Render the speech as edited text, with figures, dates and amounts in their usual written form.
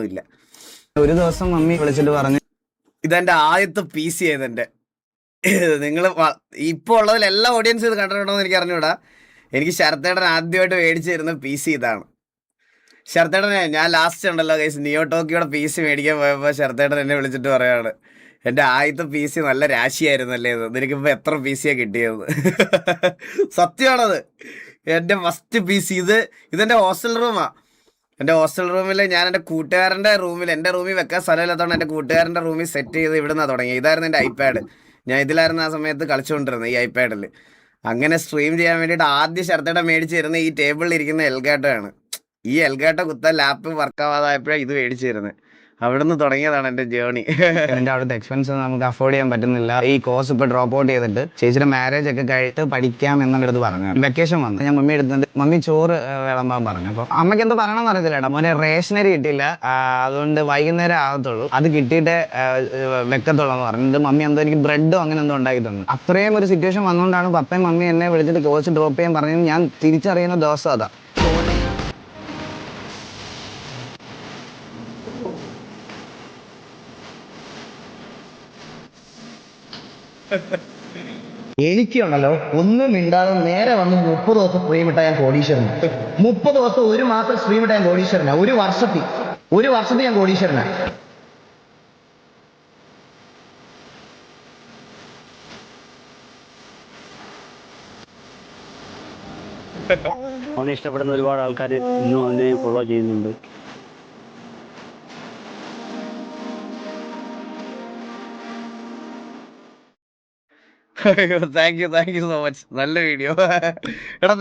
ഒന്നുമില്ല. ഒരു ദിവസം മമ്മി വിളിച്ചിട്ട് പറഞ്ഞു, ഇതെൻ്റെ ആദ്യത്തെ PC ആയതെൻ്റെ. നിങ്ങൾ ഇപ്പോൾ ഉള്ളതിൽ എല്ലാ ഓഡിയൻസും ഇത് കണ്ടിട്ടുണ്ടോ എന്ന് എനിക്ക് അറിഞ്ഞൂടാ. എനിക്ക് ശരത്തേട്ടൻ ആദ്യമായിട്ട് മേടിച്ചു തരുന്ന PC ഇതാണ്. ശരത്തേട്ടനെ ഞാൻ ലാസ്റ്റ് ഉണ്ടല്ലോ ഗൈസ്, നിയോ ടോക്കിയോടെ PC മേടിക്കാൻ പോയപ്പോൾ ശരത്തേട്ടൻ എന്നെ വിളിച്ചിട്ട് പറയാണ്, എൻ്റെ ആദ്യത്തെ PC നല്ല രാശിയായിരുന്നല്ലേ ഇത്, നിനക്കിപ്പോൾ എത്ര PC കിട്ടിയത്? സത്യമാണത്. എൻ്റെ ഫസ്റ്റ് PC ഇതെൻ്റെ ഹോസ്റ്റൽ റൂമാണ്. എൻ്റെ ഹോസ്റ്റൽ റൂമിൽ ഞാൻ എൻ്റെ കൂട്ടുകാരൻ്റെ റൂമിൽ, എൻ്റെ റൂമിൽ വെക്കാൻ സ്ഥലമില്ലാത്തതുകൊണ്ട് എൻ്റെ കൂട്ടുകാരൻ്റെ റൂമിൽ സെറ്റ് ചെയ്ത് ഇവിടെ നിന്നാണ് തുടങ്ങി. ഇതായിരുന്നു എൻ്റെ ഐപാഡ്. ഞാൻ ഇതിലായിരുന്നു ആ സമയത്ത് കളിച്ചുകൊണ്ടിരുന്നത്, ഈ ഐപാഡിൽ. അങ്ങനെ സ്ട്രീം ചെയ്യാൻ വേണ്ടിയിട്ട് ആദ്യം ശരത്തേട്ടൻ മേടിച്ച് തരുന്നത് ഈ ടേബിളിൽ ഇരിക്കുന്ന എൽഗാട്ടോയാണ്. ഈ എൽഗാട്ടോ കുത്താൻ ലാപ്പ് വർക്കാവാതായപ്പോഴാണ് ഇത് മേടിച്ച് തരുന്നത്. അവിടെ നിന്ന് തുടങ്ങിയതാണ് എൻ്റെ ജേണി. എൻ്റെ അവിടുത്തെ എക്സ്പെൻസ് നമുക്ക് അഫോർഡ് ചെയ്യാൻ പറ്റുന്നില്ല, ഈ കോഴ്സ് ഇപ്പോൾ ഡ്രോപ്പ് ഔട്ട് ചെയ്തിട്ട് ചേച്ചിയുടെ മാരേജ് ഒക്കെ കഴിഞ്ഞിട്ട് പഠിക്കാം എന്നുള്ളത് പറഞ്ഞു. വെക്കേഷൻ വന്നു, ഞാൻ മമ്മി എടുത്തിട്ട് മമ്മി ചോറ് വിളമ്പാൻ പറഞ്ഞു. അപ്പോൾ അമ്മയ്ക്ക് എന്തോ പറയണമെന്ന് അറിയത്തില്ല, മോനെ റേഷനറി കിട്ടിയില്ല, അതുകൊണ്ട് വൈകുന്നേരം ആകത്തുള്ളൂ, അത് കിട്ടിയിട്ട് വെക്കത്തുള്ളൂ എന്ന് പറഞ്ഞിട്ട് മമ്മി എന്തോ എനിക്ക് ബ്രെഡോ അങ്ങനെ എന്തോ ഉണ്ടാക്കി തന്നു. അത്രയും ഒരു സിറ്റുവേഷൻ വന്നുകൊണ്ടാണ് പപ്പയും മമ്മി എന്നെ വിളിച്ചിട്ട് കോഴ്സ് ഡ്രോപ്പ് ചെയ്യാൻ പറഞ്ഞത്. ഞാൻ തിരിച്ചറിയുന്ന ദിവസം അതാ. എനിക്കുണ്ടല്ലോ ഒന്നും മിണ്ടാതെ നേരെ വന്ന് 30 ദിവസം സ്ട്രീം ഇട്ടാൽ ഞാൻ കോടീശ്വരനാ. 30 ദിവസം, ഒരു മാസം സ്ട്രീം ഇട്ടാൽ ഞാൻ കോടീശ്വരനാ. ഒരു വർഷത്തിൽ ഞാൻ കോടീശ്വരനാ. അവനെ ഇഷ്ടപ്പെടുന്ന ഒരുപാട് ആൾക്കാർ ഇന്നും അവനെ ഫോളോ ചെയ്യുന്നുണ്ട്. Thank you so much. നല്ല വീഡിയോ എടാ.